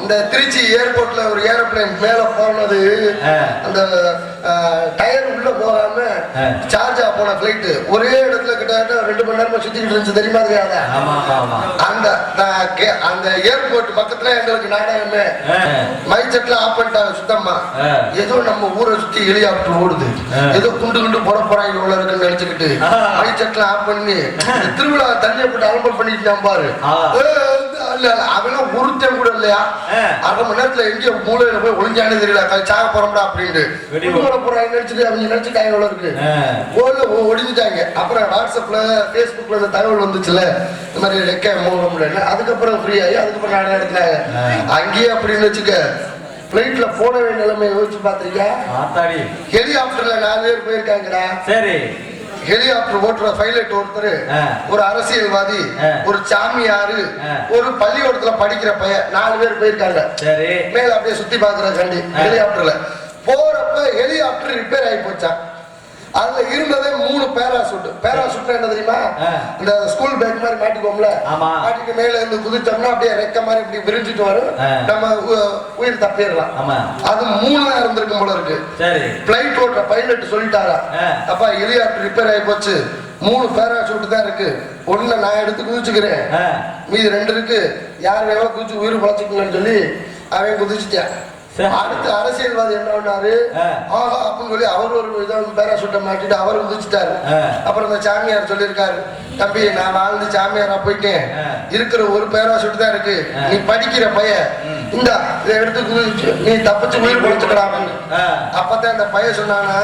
இந்த திருச்சி ஏர்போர்ட்ல ஒரு ஏரோப்ளேன் மேல போனது அந்த டயர் உள்ள போகாம சார்ஜா போன பிளைட் ஒரே இடத்துல கிட்ட 2 மணி நேரமா சுத்திக்கிட்டு இருந்துச்சு தெரியுமா தெரியாத அந்த அந்த ஏர்போர்ட் பக்கத்துல எங்களுக்கு நாடகமே மைச்சட்ல ஆஃப் பண்ணிட்டாங்க சுத்தமா ஏதோ நம்ம ஊரை சுத்தி ஹெலிகாப்டர் ஓடுது ஏதோ குண்டு போட போறாங்க இவ்வளவு இருக்குன்னு நினைச்சுக்கிட்டு மைச்சட்ல ஆஃப் பண்ணி திருவிழா தண்ணியை போட்டு அலம்பல் பண்ணிட்டு பாரு அவெல்லாம் ஒருத்தன் கூட இல்லையா 1/2 மணி நேரத்துல எங்க மூலையில போய் ஒளிஞ்சானே தெரியல சாக போறோம்டா அப்படின்ட்டு போறாங்க நினைச்சிட்டு அவங்க நினைச்சுட்டாங்க எவ்வளவு இருக்கு ஒளிஞ்சிட்டாங்க. அப்புறம் வாட்ஸ்அப்ல பேஸ்புக்ல இந்த தகவல் வந்துச்சுல இந்த மாதிரி ரெக்க மூலம் அதுக்கப்புறம் ஃப்ரீ ஆகி அதுக்கப்புறம் நாடகம் எடுத்தாங்க. அங்கேயே அப்படின்னு வச்சுக்க பிளைட்ல போன வேண்டிய நிலைமையை யோசிச்சு பாத்திருக்கியா? ஹெலிகாப்டர்ல 4 பேர் போயிருக்காங்கடா. சரி, ஹெலிகாப்டர் ஓட்டுற பைலட் ஒருத்தர், ஒரு அரசியல்வாதி, ஒரு சாமியாரு, ஒரு பள்ளிக்கூடத்துல படிக்கிற பையன் 4 பேர் போயிருக்காங்க. மேல அப்படியே சுத்தி பாக்குற கண்டி ஹெலிகாப்டர்ல போறப்ப ஹெலிகாப்டர் ரிப்பேர் ஆகி போச்சான். அதுல இருந்ததே 3 பேராசூட் என்ன தெரியுமா? இந்த ஸ்கூல் பேக் மாதிரி மாட்டிக்கோம்ல, மாட்டிட்டு மேல இருந்து குதிச்சோம்னா அப்படியே ரெக்க மாதிரி இப்படி விரிஞ்சிட்டு வரும், நம்ம உயிர் தப்பிடலாம். அது 3 தான் இருந்திருக்கும் போல இருக்கு. பிளைட் ஓட்டுற பைலட் சொல்லிட்டாரா, அப்பா ஹெலிகாப்டர் ரிப்பேர் ஆகி போச்சு, 3 பேராசூட் தான் இருக்கு, 1 நான் எடுத்து குதிச்சுக்கிறேன், மீதி 2 இருக்கு, யார் எவ்வளவு குதிச்சு உயிர் பழச்சுக்கணும்னு சொல்லி அவன் குதிச்சுட்டான். அடுத்து அரசியல்வாதி என்ன பண்ணாரு, ஆஹா அப்படின்னு சொல்லி அவர் ஒரு இதை பேராசூட்டை மாட்டிட்டு அவர் குதிச்சுட்டாரு. அப்புறம் இந்த சாமியார் சொல்லியிருக்காரு, தம்பி நான் வாழ்ந்து சாமியாரா போயிட்டேன், இருக்கிற ஒரு பேராசூட் தான் இருக்கு, நீ படிக்கிற பையன் இந்த இதை எடுத்து குதிச்சு நீ தப்பிச்சு உயிர் பழச்சுக்கலாம். அப்பதான் அந்த பையன் சொன்னானா,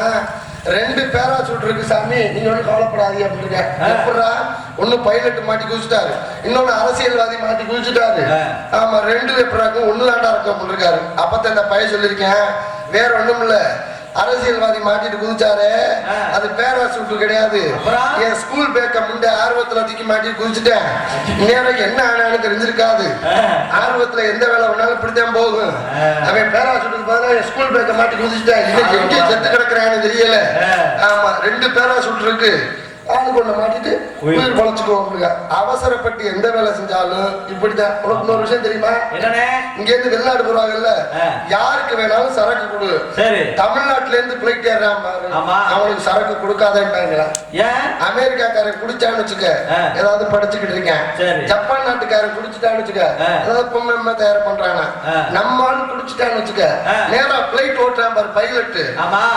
2 பேராசூட் இருக்கு சாமி, நீங்க ஒன்னும் கவலைப்படாதீங்க அப்படின்னு. எப்படா? ஒண்ணு பைலட் மாட்டி குதிச்சுட்டாரு, இன்னொன்னு அரசியல்வாதி மாட்டி குதிச்சுட்டாரு. ஆமா, 2 எப்படாக்கும் 1 தாண்டா இருக்கும் அப்படின்னு இருக்காரு. அப்பதான் இந்த பையன் சொல்லியிருக்கேன், வேற ஒண்ணும் இல்ல, அரசியல்வாதி மாட்டிட்டு குதிச்சாரு அது பேராசூட் கிடையாது, என் ஸ்கூல் பேக்க முண்டை ஆர்வத்துல தூக்கி மாட்டிட்டு குதிச்சுட்டேன், நேரம் என்ன ஆனாலும் தெரிஞ்சிருக்காது, ஆர்வத்துல எந்த வேலை வேணாலும் இப்படித்தான் போகும், அவன் பேராசூட்டுக்கு பதிலாக என் ஸ்கூல் பேக்க மாட்டி குதிச்சுட்டேன், இன்னைக்கு எங்கே செத்து கிடக்குறான்னு தெரியல. ஆமா, 2 பேராசூட் இருக்கு, ஆளுக்கு ஒண்ணு மாட்டிட்டு உயிர் பழச்சுக்குவோம். அவசரப்பட்டு எந்த வேலை செஞ்சாலும் இப்படிதான். உனக்கு இன்னொரு விஷயம் தெரியுமா? இங்க இருந்து வெளிநாடு போறாங்கல்ல, யாருக்கு வேணாலும் சரக்கு கொடு, தமிழ்நாட்டுல இருந்து பிளைட் ஏறாம அவனுக்கு சரக்கு கொடுக்காதேன்ட்டாங்களா? அமெரிக்காக்காரன் குடிச்சான்னு வச்சுக்க ஏதாவது படிச்சுக்கிட்டு இருக்கேன், ஜப்பான் நாட்டுக்காரன் குடிச்சுட்டான்னு வச்சுக்க ஏதாவது பொம்மை தயார் பண்றாங்க, நம்ம ஆளு குடிச்சுட்டான்னு வச்சுக்க நேரா பிளைட் ஓட்டுறான் பாரு பைலட்,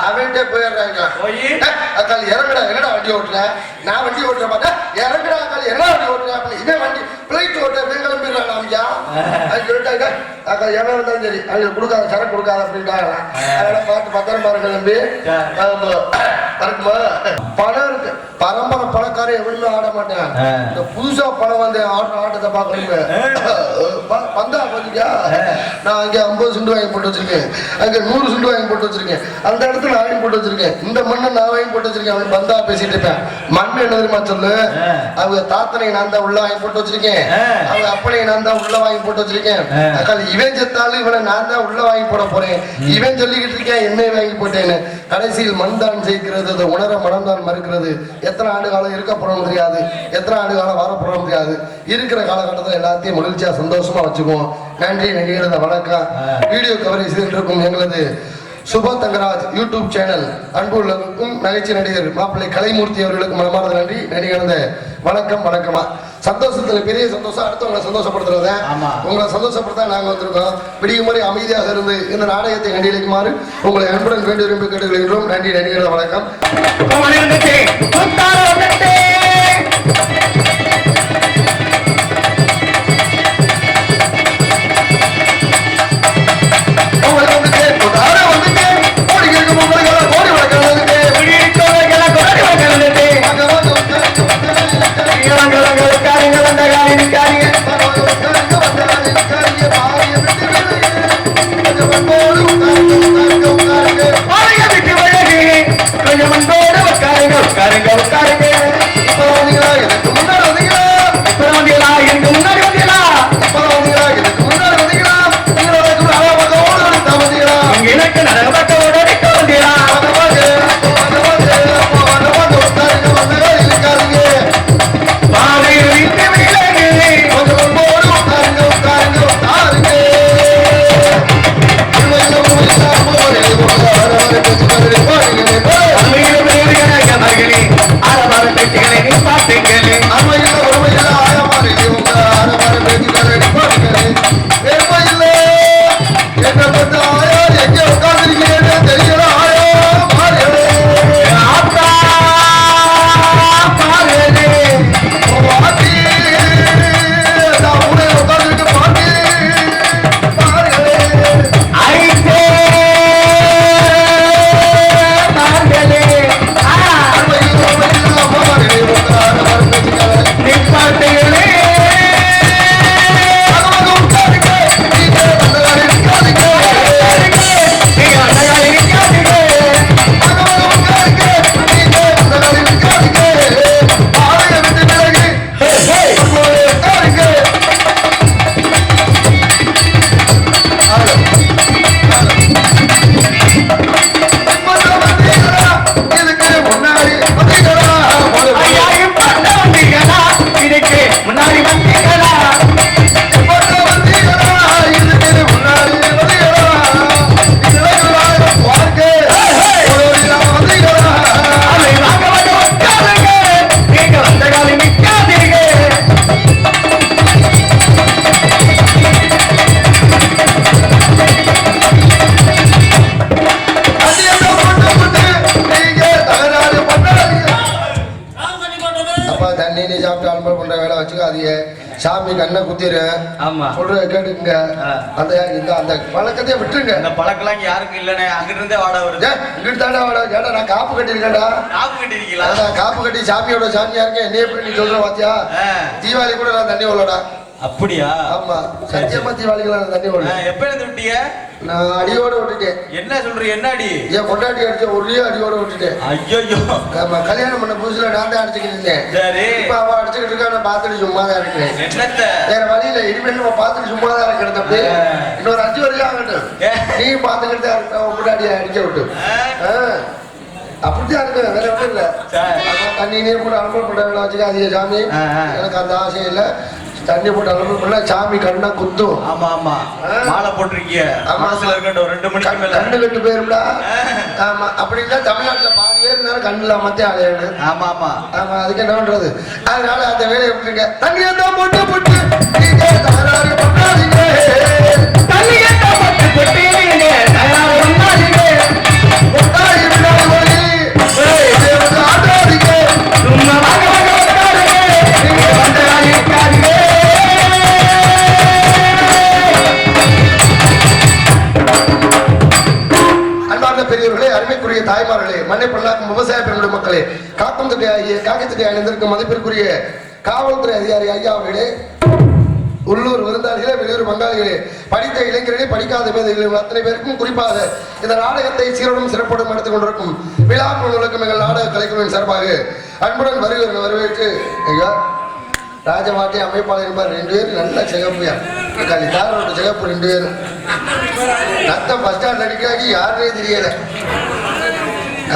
அவன்கிட்ட போயிடுறாங்க, அக்கால் இறங்கடா, என்னடா வண்டி ஓட்டுற, நான் வண்டி ஓட்டுறேன் பார்த்தா இறங்குறா, என்ன வண்டி ஓட்டுறேன், இவன் வண்டி பிளைட் ஓட்ட கிளம்பிடுறான் ஐயா. அது சொல்லிட்டாங்க, அக்கா எவன் வந்தாலும் சரி அவங்க கொடுக்காத சரக்கு கொடுக்காத அப்படின்ட்டாங்க. அதெல்லாம் பார்த்து பத்திரம் பாருங்க தம்பி. பணம் இருக்கு, பரம்பரை பணக்காரன் எவனுமே ஆட மாட்டேன், இந்த புதுசா பணம் வந்து ஆடுற ஆட்டத்தை பாக்கணுங்க. வந்தா பாத்தீங்க, நான் அங்க 50 சுண்டு வாங்கி போட்டு வச்சிருக்கேன், அங்க 100 சுண்டு வாங்கி போட்டு வச்சிருக்கேன், அந்த இடத்துல நான் வாங்கி போட்டு வச்சிருக்கேன், இந்த மண்ணை நான் வாங்கி போட்டு வச்சிருக்கேன். அவன் வந்தா பேசிட்டு இருப்பேன், மண் என்ன தெரியுமா சொல்லு, அவங்க தாத்தனை நான் தான் உள்ள வாங்கி போட்டு வச்சிருக்கேன், அவங்க அப்பனை நான் தான் உள்ள வாங்கி போட்டு வச்சிருக்கேன், இவன் செத்தாலும் இவனை நான் தான் உள்ள வாங்கி போட போறேன், இவன் சொல்லிக்கிட்டு இருக்கேன் என்னை வாங்கி போட்டேன்னு. கடைசியில் மண் தான் ஜெயிக்கிறது, அதை உணர மனம் தான் மறுக்கிறது. எத்தனை ஆண்டு காலம் இருக்க போறோம் தெரியாது, எத்தனை ஆண்டு காலம் வர போறோம் தெரியாது, இருக்கிற காலகட்டத்தில் எல்லாத்தையும் மகிழ்ச்சியா சந்தோஷமா வச்சுக்குவோம். நன்றி, நடிகர் வணக்கம். வீடியோ கவரேஜ் இருக்கும் எங்களது சுபா தங்கராஜ் யூடியூப் சேனல் அன்புள்ளவர்களுக்கும் நகைச்சுவை நடிகர் மாப்பிள்ளை கலைமூர்த்தி அவர்களுக்கு மனமார்ந்த நன்றி. நடிகர்ந்த வணக்கம். வணக்கமா சந்தோஷத்துல பெரிய சந்தோஷம், அடுத்தவங்களை சந்தோஷப்படுத்துறத, உங்களை சந்தோஷப்படுத்த நாங்க வந்திருக்கோம். விடியும் முறை அமைதியாக இருந்து இந்த நாடகத்தை கண்டியளிக்குமாறு உங்களை அன்புடன் வேண்டி விரும்பி கேட்டுக்கொள்கிறோம். நன்றி, நடிகர் வணக்கம். உட்காருங்க சாமி கண்ணை குத்திடுறேன். ஆமா சொல்ற கேட்டுங்க. அந்த அந்த பழக்கத்தையே விட்டுருங்க. அந்த பழக்கம் யாருக்கும் இல்லனே. அங்கிட்டு இருந்தே வாடா வருது. இங்கிட்டு தாண்டா வாடா. கேட்டா நான் காப்பு கட்டிருக்கேன்டா. காப்பு கட்டிருக்கீங்களா? நான் காப்பு கட்டி சாமியோட சாமியா இருக்கேன். என்ன எப்படி நீ சொல்ற பாத்தியா? தீபாவளி கூட நான் தண்ணி உள்ளடா. அப்படியா? ஆமா சத்தியமா தீபாவளிக்கு தண்ணி உள்ள. எப்ப இருந்து விட்டீங்க? நான் அடியோட விட்டுட்டேன். என்ன சொல்றீங்க? என்ன அடி? ஏன் கொண்டாடி அடிச்ச ஒரே அடியோட விட்டுட்டேன். ஐயோ ஆமா கல்யாணம் பண்ண புதுசுல நான் தான் அடிச்சுக்கிட்டு இருந்தேன். சரி இப்ப அவ அடிச்சுக்கிட்டு இருக்கா. நான் பார்த்துட்டு சும்மா தான் இருக்கேன். என்னத்த வேற வழியில இனிமேல் நம்ம பார்த்துட்டு சும்மா தான் இருக்கிறேன். தம்பி இன்னொரு 5 வருஷம் ஆகட்டும். நீ பார்த்துக்கிட்டு தான் முன்னாடி அடிக்க விட்டு அப்படித்தான் இருக்கு. வேற ஒன்றும் இல்ல. தண்ணி நீர் கூட அனுப்ப பண்ற வச்சுக்க அதிக சாமி. எனக்கு அந்த ஆசை இல்லை. தண்ணி போட்டு அனுப்ப சாமி கண்ணா குத்தும். ஆமா ஆமா மாலை போட்டிருக்கீங்க. மனசுல இருக்க 2 மணிக்கு மேல கண்ணு கட்டு போயிரும்டா. ஆமா அப்படின்னா தமிழ்நாட்டுல பாதி பேர் கண்ணுல மத்தே அலையணு. ஆமா ஆமா ஆமா அதுக்கு என்ன பண்றது? அதனால அந்த வேலையை விட்டுருங்க. தண்ணியை தான் போட்டு போட்டு நீங்க தகராறு பண்ணாதீங்க. தண்ணியை தான் போட்டு போட்டு நீங்க தகராறு பண்ணாதீங்க. பெரியவர்களே, அருமைக்குரிய தாய்மார்களே, மண்ணை பல்லாக்கும் விவசாய பெருங்குடி மக்களே, காக்கும் தட்டை ஆகிய காக்கத்தட்டை அணிந்திருக்கும் மதிப்பிற்குரிய காவல்துறை அதிகாரி ஐயா அவர்களே, உள்ளூர் விருந்தாளிகளே, வெளியூர் பங்காளிகளே, படித்த இளைஞர்களே, படிக்காத மேதைகளே, அத்தனை பேருக்கும் குறிப்பாக இந்த நாடகத்தை சீரோடும் சிறப்போடும் நடத்தி கொண்டிருக்கும் விழா குழுக்களுக்கும் எங்கள் நாடக கலைக்குழுவின் சார்பாக அன்புடன் வரவேற்று ஐயா ராஜமாட்டி அமைப்பாளர் 2 பேர் நல்ல சிகப்புயா தாரோட சிகப்பு 2 பேர் ரத்தம் பஸ் ஸ்டாண்ட் அடிக்காக்கி யாருனே தெரியல.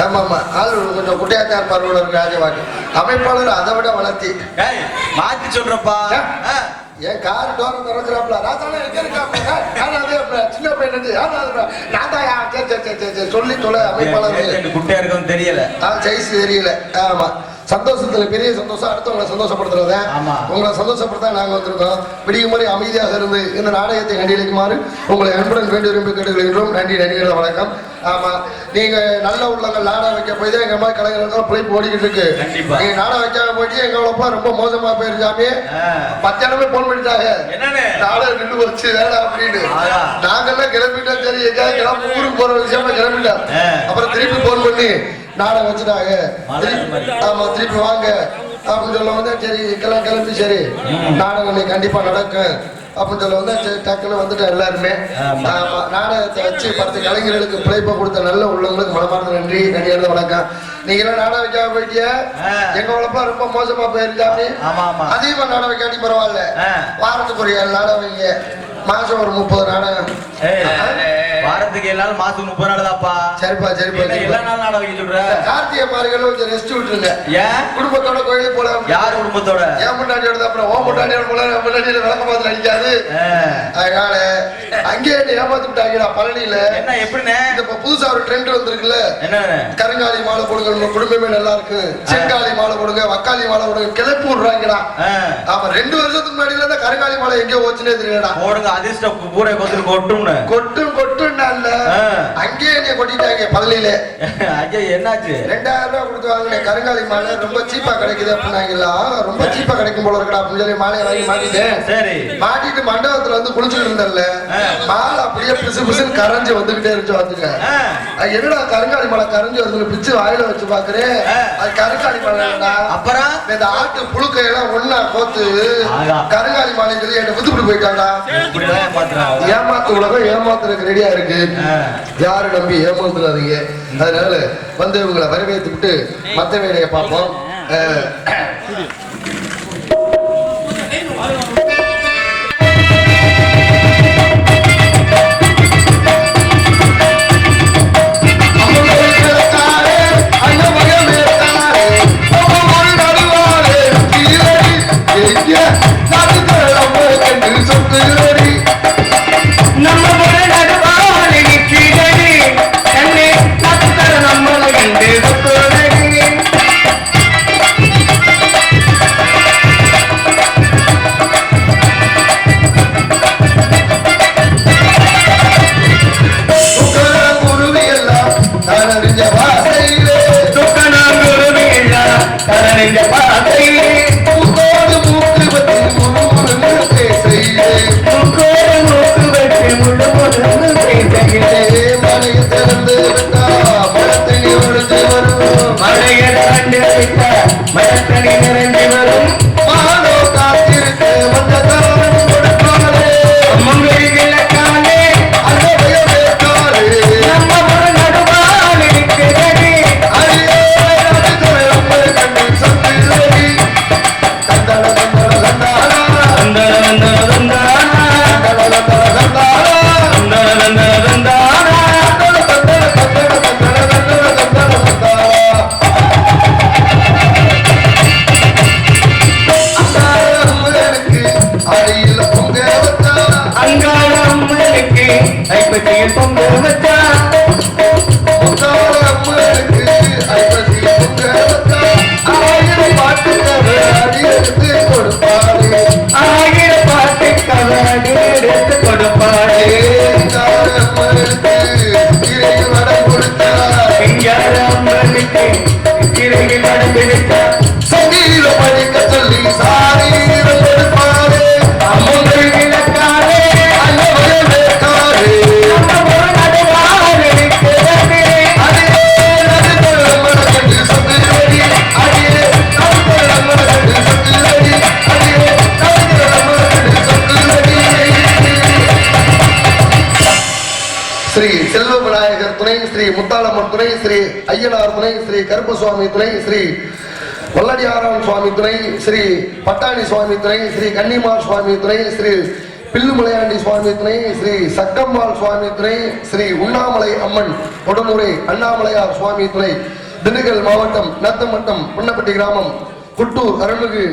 ஆமா ஆமா ஆள் கொஞ்சம் குட்டையாத்தான் இருப்பார் ராஜமாட்டி அமைப்பாளர். அதை விட வளர்த்தி மாத்தி சொல்றப்பா. என் கார் டோரை திறக்கிறாப்ல சின்ன பையன் சொல்லி தொலை அமைப்பாளர் குட்டையா இருக்கும் தெரியல. சைஸ் தெரியல. ஆமா சந்தோஷத்துல பெரிய சந்தோஷம். அடுத்தவங்களை சந்தோஷப்படுத்துறத உங்களை சந்தோஷப்படுத்த நாங்க வந்திருக்கோம். விடியும் முறை அமைதியாக இருந்து இந்த நாடகத்தை கண்டியளிக்குமாறு உங்களை அன்புடன் வேண்டி விரும்பி கேட்டுக்கொள்கிறோம். நன்றி நடிகர்கள வணக்கம். ஆமா நீங்க நல்ல உள்ளங்கள் நாடகம் வைக்க போய் தான் எங்க மாதிரி கலைஞர்கள் பிழைப்பு ஓடிக்கிட்டு இருக்கு. நீங்க நாடகம் வைக்காம போயிட்டு எங்களப்பா ரொம்ப மோசமா போயிருக்காமே. 10 இடமே போன் பண்ணிட்டாங்க நாடகம் நின்று வச்சு வேலை அப்படின்னு. நாங்கெல்லாம் கிளம்பிட்டோம். சரி எங்கேயாவது கிளம்பி ஊருக்கு போற விஷயமா கிளம்பிட்டோம். அப்புறம் திருப்பி போன் பண்ணி நாடகம் வச்சுட்டாங்க. ஆமா திருப்பி வாங்க அப்படின்னு சொல்ல வந்தா சரி கிளம்பி சரி நாடகம் கண்டிப்பா நடக்கும் அப்படின்னு சொல்ல வந்தா சரி டக்குன்னு வந்துட்டோம் எல்லாருமே. ஆமா நாடகத்தை வச்சு 10 கலைஞர்களுக்கு பிழைப்பை கொடுத்த நல்ல உள்ளவங்களுக்கு மனமார்ந்த நன்றி நடிகர்கள் வணக்கம். நீங்க எல்லாம் நாடகம் வைக்காம போயிட்டிய எங்க உழப்பா ரொம்ப மோசமா போயிருந்தாப்படி. அதிகமா நாடகம் வைக்காட்டி பரவாயில்ல. வாரத்துக்கு ஒரு 7 நாடகம் வைங்க. மாசம் ஒரு 30 நாடகம். வாரத்துக்கு எல்லாரும் மாசத்துக்கு 30 நாள் தான்ப்பா. சரிப்பா சரிப்பா எல்லா நாள் நாடகம் வைக்க சொல்ற. கார்த்திகை மார்கழியில கொஞ்சம் ரெஸ்ட் விட்டுருங்க. ஏன் குடும்பத்தோட கோயிலுக்கு போலாம். யார் குடும்பத்தோட? ஏன் முன்னாடியோட அப்புறம் ஓ முன்னாடியோட போல முன்னாடியில விளக்கமாத்துல அடிக்காது. அதனால அங்கேயே ஏமாத்தி விட்டாங்கடா பழனியில. என்ன எப்படின்னு இப்ப புதுசா ஒரு ட்ரெண்ட் வந்திருக்குல்ல. என்ன கருங்காலி மாலை போடுங்க குடும்பமே நல்லா இருக்கு. செங்காலி மாலை போடுங்க வக்காலி மாலை போடுங்க கிளப்பி விடுறாங்கடா. ஆமா 2 வருஷத்துக்கு முன்னாடியில தான் கருங்காலி மாலை எங்கேயோ வச்சுனே தெரியலடா. போடுங்க அதிர்ஷ்டம் பூரை கொட்டும் கொட்டும் அங்கேயே நீ கொட்டிட்டாங்க பள்ளியில. ஐயா என்னாச்சு? 2000 ரூபாய் கொடுத்து வாங்கின கருங்காலி மாலை ரொம்ப சீப்பா கிடைக்குது அப்படின்னாங்களா. ரொம்ப சீப்பா கிடைக்கும் போல இருக்கா அப்படின்னு சொல்லி மாலையை வாங்கி மாட்டிட்டேன். சரி மாட்டிட்டு மண்டபத்துல வந்து குளிச்சுட்டு இருந்தேன்ல மாலை அப்படியே பிசு பிசுன்னு கரைஞ்சு வந்துகிட்டே இருந்துச்சு. வந்துங்க என்னடா கருங்காலி மாலை கரைஞ்சு வந்து பிச்சு வாயில வச்சு பாக்குறேன். அது கருங்காலி மாலைடா. அப்புறம் இந்த ஆட்டு புழுக்கையெல்லாம் ஒன்னா கோத்து கருங்காலி மாலை சொல்லி என்ன வித்துப்பிட்டு போயிட்டாங்களா. ஏமாத்து உலகம் ஏமாத்துறதுக்கு ரெடியா இருக்கு. யாரு நம்பி ஏமாந்துடாதீங்க. அதனால வந்து உங்களை வரவேற்று விட்டு மத்த வேலையை பார்ப்போம். ஐப்பசியில் பொங்க வச்சா அம்மனுக்கு ஐப்பசியில் பொங்க வச்சா ஆயிரம் பாட்டு கதை அடி எடுத்து கொடுப்பாரு ஆயிரம் பாட்டு கதை அடி எடுத்து கொடுப்பாரு அம்மனுக்கு இறையில் வடம் கொடுத்தா அம்மனுக்கு இறையில் வடம் கொடுத்தா சங்கீத படிக்க சொல்லி சாரீரம் கொடுப்பாரு அம்மன் விளக்காரே ஸ்ரீ செல்வ விநாயகர் துணை, ஸ்ரீ முத்தாளம்மன் துணை, ஸ்ரீ ஐயனார் துணை, ஸ்ரீ கருப்பசுவாமி துணை, ஸ்ரீ வல்லடியாராம் சுவாமி துணை, ஸ்ரீ பட்டாணி சுவாமி துணை, ஸ்ரீ கன்னிமார் சுவாமி துணை, ஸ்ரீ பில்லுமலையாண்டி சுவாமி துணை, ஸ்ரீ சக்கம்மாள் சுவாமி துணை, ஸ்ரீ உண்ணாமலை அம்மன் உடனுரை அண்ணாமலையார் சுவாமி துணை, திண்டுக்கல் மாவட்டம் நத்தமட்டம் புன்னப்பட்டி கிராமம் குட்டூர் அருள்மிகு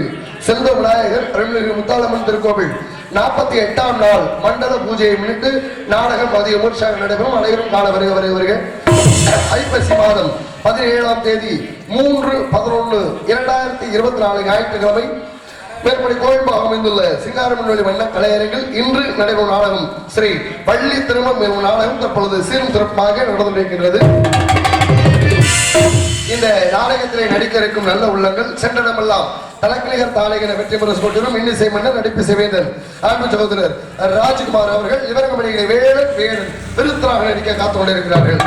செல்வ விநாயகர் அருள்மிகு முத்தாளம்மன் திருக்கோவில் 48ஆம் நாள் மண்டல பூஜையை முன்னிட்டு நாடகம் அதிக விமர்சையாக நடைபெறும். அனைவரும் காண வருக. ஐப்பசி மாதம் 17ஆம் தேதி 3/11/2024 ஞாயிற்றுக்கிழமை மேற்படி கோயில்பாகம் அமைந்துள்ள சிங்காரமன்வெளி வண்ண கலையரங்கில் இன்று நடைபெறும் நாடகம் ஸ்ரீ பள்ளி திருமம் எனும் நாடகம் தற்பொழுது சீரும் சிறப்பாக நடந்து கொண்டிருக்கின்றது. இந்த நாடகத்திலே நடிக்க இருக்கும் நல்ல உள்ளங்கள் சென்றடமெல்லாம் தலக்கலிகர் தாளைகன வெற்றி பெற கொண்டிரும் இன்னிசை மன்னர் நடிப்பு சேவேந்தன் அன்பு சகோதரர் ராஜ்குமார் அவர்கள் இவரங்கமணிகளை வேடன் விருத்தராக நடிக்க காத்துக் கொண்டிருக்கிறார்கள்.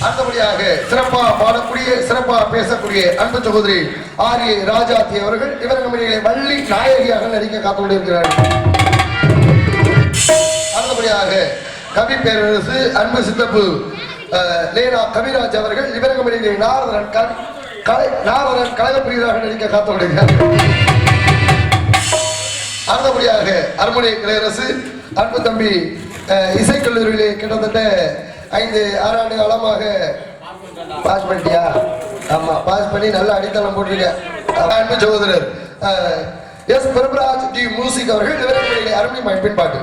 அடுத்தபடியாக சிறப்பா பாடக்கூடிய சிறப்பா பேசக்கூடிய அன்பு சகோதரி ஆரிய ராஜாத்தி அவர்கள் இவரங்கமணிகளை வள்ளி நாயகியாக நடிக்க காத்துக் கொண்டிருக்கிறார்கள். அடுத்தபடியாக கவி பேரரசு அன்பு சித்தப்பு லேனா கவிராஜ் அவர்கள் இவரங்கமணிகளை நாரதன் கழகப்பிரியராக நடிக்க காத்துக் அடுத்தபடியாக அரண்மனை கலையரசு அன்பு தம்பி இசைக்கல்லூரியிலே கிட்டத்தட்ட 5-6 ஆண்டு காலமாக பாஸ் பண்ணிட்டியா? ஆமா, பாஸ் பண்ணி நல்ல அடித்தளம் போட்டிருக்க அன்பு சகோதரர் எஸ் பிரபராஜ் டி மியூசிக் அவர்கள் இவரங்கமணிகளை அரண்மனை பின்பாட்டு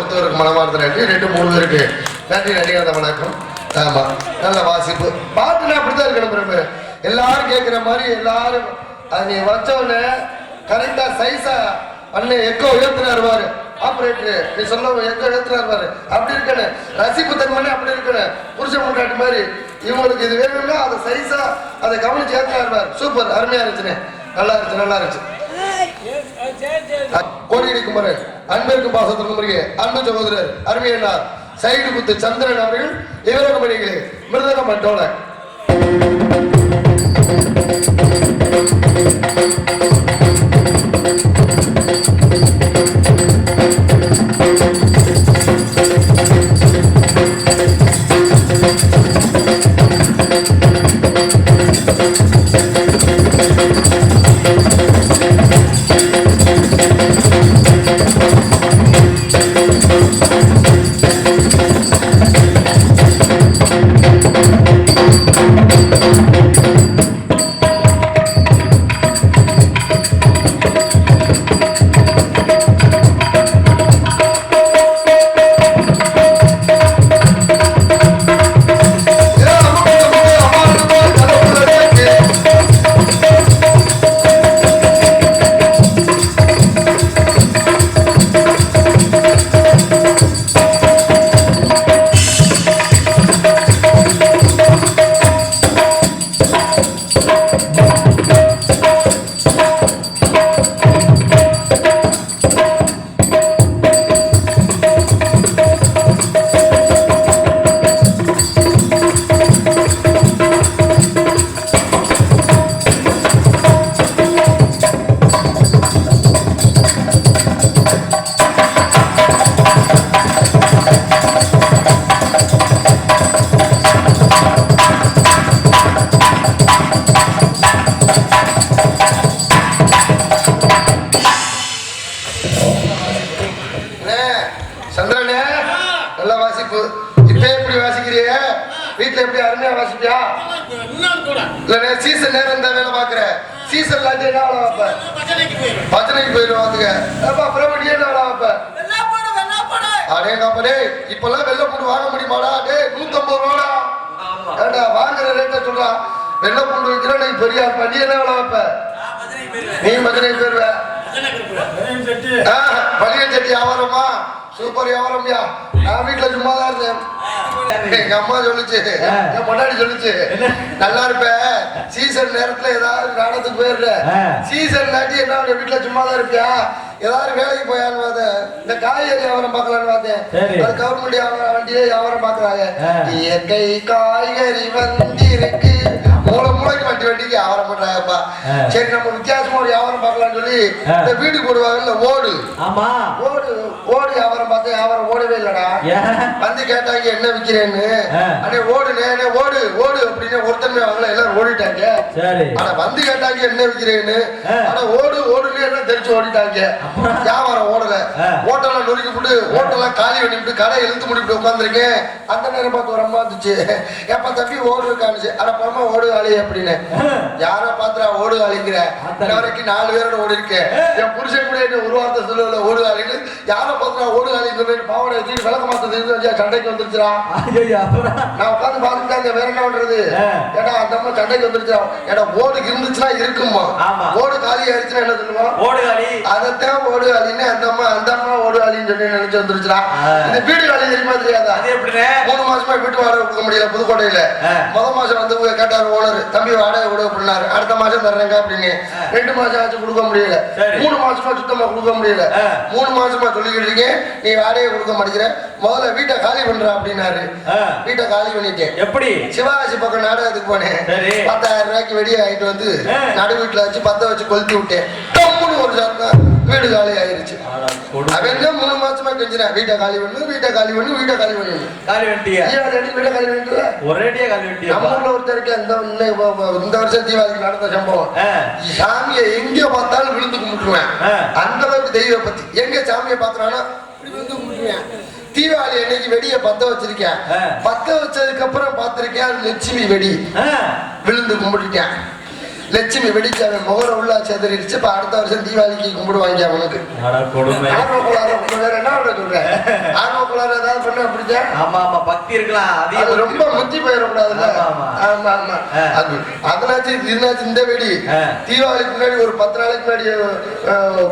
பொறுத்தவருக்கு மனமார்ந்த நன்றி. 2-3 பேருக்கு நன்றி. நடிகர் வணக்கம். ஆமா, நல்ல வாசிப்பு. பாட்டுனா அப்படித்தான் இருக்கணும் பிரபு. எல்லாரும் கேட்கிற மாதிரி எல்லாரும் அது நீ வச்சோடனே கரெக்டா சைஸா அண்ணே எக்கோ உயர்த்தினார் பாரு ஆபரேட்டர், நீ சொல்ல எக்கோ உயர்த்தினார் பாரு. அப்படி இருக்கணும் ரசிப்பு தன்மை, அப்படி இருக்கணும் புருஷன் முன்னாடி மாதிரி. இவங்களுக்கு இது வேணும்னா அதை சைஸா அதை கவனிச்சு ஏற்றினார் பாரு. சூப்பர், அருமையா இருந்துச்சுண்ணே. நல்லா இருந்துச்சு, நல்லா இருந்துச்சு. கோடியடி குமரன் அன்பிற்கு பாசத்திற்கு முறையே அன்பு சகோதரர் அருமையனார் சைடு குத்து சந்திரன் அவர்கள் இவரக மணிகளே மிருதகம் மட்டோல வீட்டுல எப்படி அருமையா வாசிப்பியா? இல்ல சீசன் நேரம் இந்த வேலை பாக்குற சீசன் லாட்டி என்ன வேலை வைப்ப? பச்சனைக்கு போயிடுவாங்க. அப்புறம் என்ன வேலை வைப்ப? அடே காப்படே இப்பெல்லாம் வெள்ளை பூண்டு வாங்க முடியுமாடா? டே 150 ரூபாடா. ஏண்டா வாங்குற ரேட்டை சொல்றா. வெள்ளை பூண்டு வைக்கிற நீ பெரிய பண்ணி என்ன வேலை வைப்ப? நீ பச்சனைக்கு போயிருவ. பழியன் சட்டி வியாபாரமா? சூப்பர் வியாபாரம்யா. நான் வீட்டுல சும்மா தான் இருந்தேன். எங்க அம்மா சொல்லுச்சு, என் முன்னாடி சொல்லுச்சு, நல்லா இருப்ப சீசன் நேரத்துல ஏதாவது நாடத்துக்கு போயிடுற, சீசன் நாட்டி என்ன வீட்டுல சும்மா தான் இருப்பியா, ஏதாவது வேலைக்கு போயான்னு பார்த்தேன். இந்த காய்கறி வியாபாரம் பார்க்கலான்னு பார்த்தேன். அது கவர்மெண்ட் வண்டியே வியாபாரம் பாக்குறாங்க. இயற்கை காய்கறி வந்திருக்கு, மூளைக்கு வண்டிக்கு வியாபாரம் பண்றாங்கப்பா. சரி நம்ம வித்தியாசமா ஒரு வியாபாரம் பார்க்கலாம்னு சொல்லி இந்த வீட்டுக்கு போடுவாங்கல்ல ஓடு, ஓடு ஓடு வியாபாரம் பார்த்தேன். வியாபாரம் ஓடவே இல்லடா. வந்து கேட்டாங்க என்ன விக்கிறேன்னு. அண்ணே ஓடுனே ஓடு ஓடு அப்படின்னு ஒருத்தன்மை வாங்கல, எல்லாரும் ஓடிட்டாங்க. ஆனா வந்து கேட்டாங்க என்ன விக்கிறேன்னு. ஆனா ஓடு ஓடுன்னு என்ன தெரிச்சு ஓடிட்டாங்க. வியாபாரம் ஓடல. ஓட்டெல்லாம் நொறுக்கி விட்டு ஓட்டெல்லாம் காலி பண்ணிவிட்டு கடை இழுத்து முடிவிட்டு உட்காந்துருக்கேன். அந்த நேரம் பார்த்து ஒரு அம்மா வந்துச்சு, எப்ப தப்பி ஓடு இருக்கானுச்சு. ஆனா பரமா ஓடு ஆளி அப்படின்னு யார பாத்துறா ஓடு ஆளிங்கிற. வரைக்கும் 4 பேரோட ஓடி இருக்கேன். என் புருஷன் கூட என்ன ஒரு வார்த்தை சொல்லல ஓடு ஆளின்னு. யார பாத்துறா ஓடு ஆளின்னு சொல்லி பாவடை வச்சு விளக்க மாத்த சண்டைக்கு வந்துருச்சுரா. நான் உட்காந்து பாத்துட்டாங்க வேற என்ன பண்றது. ஏடா அந்த அம்மா சண்டைக்கு வந்துருச்சா. ஏடா ஓடு இருந்துச்சுன்னா இருக்குமா, ஓடு காலி ஆயிடுச்சுன்னா என்ன சொல்லுவோம் ஓடு காலி. அதைத்தான் ஓடு ஆளின்னு அந்த அம்மா ஓடு ஆளின்னு சொல்லி நினைச்சு வந்துருச்சுரா. இந்த வீடு காலி தெரியுமா தெரியாதா? 3 மாசமா வீட்டு வாடகை கொடுக்க முடியல புதுக்கோட்டையில. முதல் மாசம் வந்து கேட்டாரு ஓனர், தம்பி வாடகை விட அப்படின்னாரு. அடுத்த மாசம் தர்றேங்க அப்படின்னு 2 மாசம் ஆச்சு கொடுக்க முடியல. 3 மாசமா சுத்தமா கொடுக்க முடியல. 3 மாசமா சொல்லிக்கிட்டு இருக்கேன், நீ வாடகை கொடுக்க மாட்டேங்கிற, முதல்ல வீட்டை காலி பண்ற அப்படின்னாரு. வீட்டை காலி பண்ணிட்டேன். எப்படி? சிவாஜி பக்கம் நாடகத்துக்கு போனேன். 10,000 ரூபாய்க்கு வெடி ஆகிட்டு வந்து நடு வீட்டுல வச்சு 10 வச்சு கொளுத்தி விட்டேன். ஒரு சார் வீடு காலி ஆயிருச்சு. அவன் 3 மாசமா கெஞ்சினேன், வீட்டை காலி பண்ணு வீட்டை காலி பண்ணு வீட்டை காலி பண்ணு. காலி பண்ணிட்டியா? வீட்டை காலி பண்ணிட்டு ஒரேடியா காலி பண்ணிட்டியா? நம்ம ஊர்ல ஒருத்தருக்கு இந்த வருஷம் தீபாவளிக்கு நடந்த சம்பவம். சாமியை எங்க பார்த்தாலும் விழுந்து கும்பிட்டுருவேன். அந்த அளவுக்கு தெய்வ பத்தி. எங்க சாமியை பாக்குறானா விழுந்து கும்பிட்டுருவேன். தீபாவளி அன்னைக்கு வெடிய பத்த வச்சிருக்கேன். பத்த வச்சதுக்கு அப்புறம் பாத்திருக்கேன் லட்சுமி வெடி. விழுந்து கும்பிட்டுட்டேன். லட்சுமி வெடிச்சு அவன் முகர உள்ள செதறிடுச்சு. இப்ப அடுத்த வருஷம் தீபாவளிக்கு கும்பிடுவாங்க அவனுக்கு. ஆர்வ கோளாறு வேற என்ன பண்ண சொல்றேன்? ஆர்வ கோளாறு ஏதாவது பண்ண அப்படிதான். ஆமா ஆமா பக்தி இருக்கலாம். அது ரொம்ப முத்தி போயிடக்கூடாதுல்ல. ஆமா ஆமா. அது அதனாச்சு இதுனாச்சு இந்த வெடி தீபாவளிக்கு முன்னாடி ஒரு 10 நாளைக்கு முன்னாடி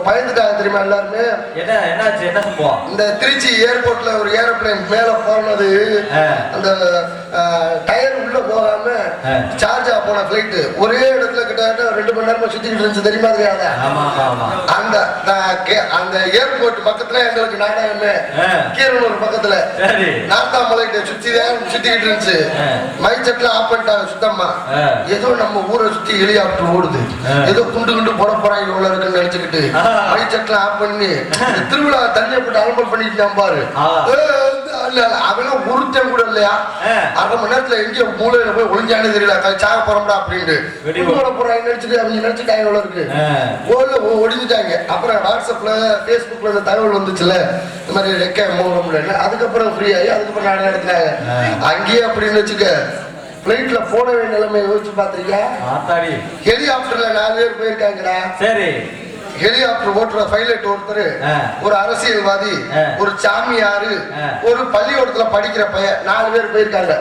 பயந்துட்டாங்க தெரியுமா எல்லாருமே. என்னாச்சு? என்ன சம்பவம்? இந்த திருச்சி ஏர்போர்ட்ல ஒரு ஏரோப்ளேன் மேல போனது அந்த டயர் உள்ள போகாம சார்ஜ் ஆ போன பிளைட் ஒரே இடத்துல கிட்டத்தட்ட 2 மணி நேரமா சுத்திக்கிட்டு இருந்துச்சு தெரியுமா தெரியாத? அந்த அந்த ஏர்போர்ட் பக்கத்துல எங்களுக்கு நாடகமே கீரனூர் பக்கத்துல நார்த்தாமலை சுத்திக்கிட்டு இருந்துச்சு. மைச்செட்ல ஆஃப் பண்ணிட்டாங்க சுத்தமா. ஏதோ நம்ம ஊரை சுத்தி ஹெலிகாப்டர் ஓடுது, ஏதோ குண்டு குண்டு போட போறாங்க இவ்வளவு இருக்குன்னு நினைச்சுக்கிட்டு மைச்செட்ல ஆஃப் பண்ணி திருவிழா தண்ணியை போட்டு அலம்பல் பண்ணிட்டு பாரு. அவெல்லாம் ஒருத்தன் கூட இல்லையா? 1/2 மணி நேரத்துல எங்கேயோ மூலையில போய் ஒளிஞ்சானே தெரியல. சாக போறோம்டா அப்படின்ட்டு போறாங்க நினைச்சிட்டு அவங்க நினைச்சுட்டாங்க இவ்வளவு இருக்கு ஒளிஞ்சிட்டாங்க. அப்புறம் வாட்ஸ்அப்ல பேஸ்புக்ல இந்த தகவல் வந்துச்சுல இந்த மாதிரி ரெக்க மூட முடியல. அதுக்கப்புறம் ஃப்ரீ ஆகி அதுக்கப்புறம் நாடு நடத்தினாங்க. அங்கேயே அப்படின்னு வச்சுக்க பிளைட்ல போன வேண்டிய நிலைமை யோசிச்சு பாத்திருக்கியா? ஹெலிகாப்டர்ல 4 பேர் போயிருக்காங்கடா. சரி. ஹெலிகாப்டர் ஓட்டுற பைலட் ஒருத்தர், ஒரு அரசியல்வாதி, ஒரு சாமியாரு, ஒரு பள்ளிக்கூடத்துல படிக்கிற பையன் 4 பேர் போயிருக்காங்க.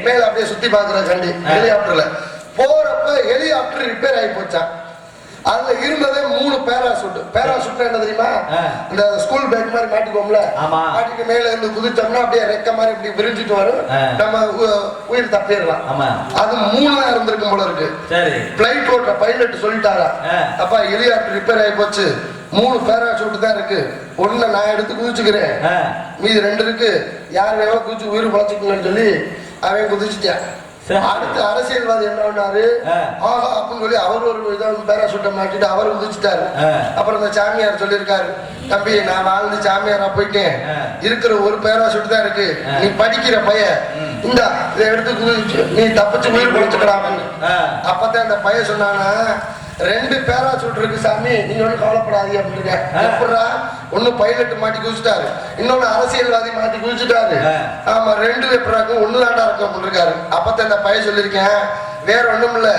மேல அப்படியே சுத்தி பாக்குற கண்டி ஹெலிகாப்டர்ல போறப்ப ஹெலிகாப்டர் ரிப்பேர் ஆகி போச்சான். அதுல இருந்ததே 3 பேராசூட். பேராசூட் என்ன தெரியுமா? இந்த ஸ்கூல் பேக் மாதிரி மாட்டிக்கோம்ல, மாட்டிக்கு மேல இருந்து குதிச்சோம்னா அப்படியே ரெக்க மாதிரி இப்படி விரிஞ்சிட்டு வரும், நம்ம உயிர் தப்பிடலாம். அது 3 தான் இருந்திருக்கும் போல இருக்கு. பிளைட் ஓட்டுற பைலட் சொல்லிட்டாரா, அப்பா ஹெலிகாப்டர் ரிப்பேர் ஆகி போச்சு, 3 பேராசூட் தான் இருக்கு, ஒண்ணு நான் எடுத்து குதிச்சுக்கிறேன், மீதி 2 இருக்கு, யார் வேணா குதிச்சு உயிர் பழச்சுக்கணும்னு சொல்லி அவன் குதிச்சுட்டான். அடுத்து அரசியல்வாதி என்ன பண்ணாரு, ஆஹா அப்படின்னு சொல்லி அவர் ஒரு பேராசூட்டை மாட்டிட்டு அவர் குதிச்சுட்டாரு. அப்புறம் இந்த சாமியார் சொல்லியிருக்காரு, தம்பி நான் வாழ்ந்து சாமியாரா போயிட்டேன், இருக்கிற ஒரு பேராசூட் தான் இருக்கு, நீ படிக்கிற பையன் இந்த இதை எடுத்து குதிச்சு நீ தப்பிச்சு உயிர் கொடுத்துக்கலாம். அப்பதான் அந்த பையன் சொன்னானா, 2 பேராசூட் இருக்கு சாமி, நீங்க ஒன்னும் கவலைப்படாதீங்க அப்படின்னு. எப்படா? ஒண்ணு பைலட் மாட்டி குதிச்சுட்டாரு, இன்னொன்னு அரசியல்வாதி மாட்டி குதிச்சுட்டாரு. ஆமா 2 எப்படாக்கும் 1 தாண்டா இருக்கும் இருக்காரு. அப்பதான் இந்த பையன் சொல்லியிருக்கேன், வேற ஒண்ணும் இல்ல,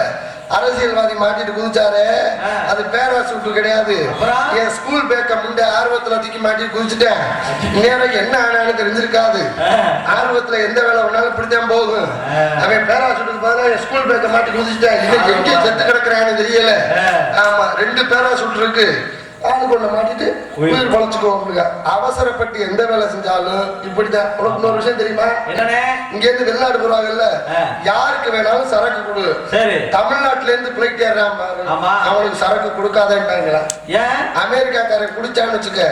அரசியல்வாதி மாட்டிட்டு குதிச்சாரு, அது பேராசூட் கிடையாது, என் ஸ்கூல் பேக்க முண்டை ஆர்வத்துல தூக்கி மாட்டி குதிச்சுட்டேன், நேரம் என்ன ஆனான்னு தெரிஞ்சிருக்காது, ஆர்வத்துல எந்த வேலை ஒன்னாலும் இப்படித்தான் போகும், அவன் பேராசூட்டுக்கு பதிலாக என் ஸ்கூல் பேக்க மாட்டி குதிச்சுட்டேன், எங்கே செத்து கிடக்குறான்னு தெரியல. ஆமா 2 பேராசூட் இருக்கு, ஆளு கொண்ட மாட்டிட்டு உயிர் பழச்சுக்குவோம். அவசரப்பட்டு எந்த வேலை செஞ்சாலும் இப்படிதான். உனக்கு இன்னொரு விஷயம் தெரியுமா? இங்க இருந்து வெளிநாடு போறாங்கல்ல, யாருக்கு வேணாலும் சரக்கு கொடு. தமிழ்நாட்டுல இருந்து பிளைட் ஏறாம அவனுக்கு சரக்கு கொடுக்காதேன்ட்டாங்களா? அமெரிக்காக்காரன் குடிச்சான்னு வச்சுக்க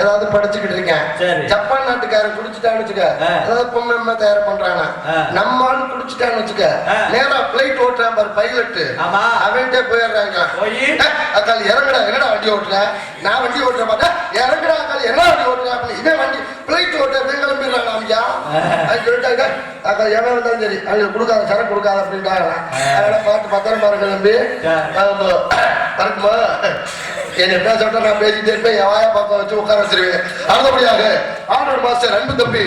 ஏதாவது படிச்சுக்கிட்டு இருக்கேன், ஜப்பான் நாட்டுக்காரன் குடிச்சுட்டான்னு வச்சுக்க ஏதாவது பொம்மை தயார் பண்றானா, நம்ம ஆளு குடிச்சுட்டான்னு வச்சுக்க நேரா பிளைட் ஓட்டுறான் பாரு பைலட், அவன்கிட்ட போயிடுறாங்க. அக்கால் இறங்குடா, என்னடா வண்டி ஓட்டுற, நான் வண்டி ஓட்டுற பார்த்தா இறங்குடா, அக்கால் என்ன வண்டி ஓட்டுறேன் அப்படின்னு, இவன் வண்டி பிளைட் ஓட்ட கிளம்பிடுறாங்க. ஐயா அது சொல்லிட்டாங்க, அக்கா எவன் வந்தாலும் சரி அவங்களுக்கு கொடுக்காத சரக்கு கொடுக்காத அப்படின்ட்டாங்க. அதெல்லாம் பார்த்து பத்திரம் பாருங்க தம்பி, கரெக்டுமா? என்னை பேச விட்டா நான் பேசிட்டே இருப்பேன், வாயா பாப்பா வச்சு உட்கார வச்சிருவேன். அடுத்தபடியாக ஆண்டோர் மாஸ்டர் அன்பு தம்பி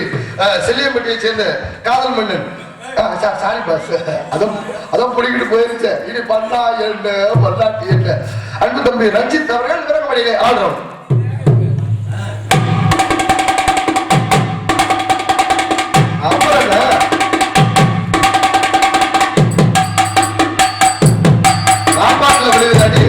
செல்லியம்பட்டியை சேர்ந்த காதல் மன்னன், சாரி பாஸ், அதான் பிடிக்கிட்டு போயிருச்சு, இனி பண்ணா என்ன பண்ணாட்டி என்ன. அன்பு தம்பி ரஞ்சித் அவர்கள் விரகமணியிலே ஆடுறோம். சாப்பாட்டுல விழுதாடி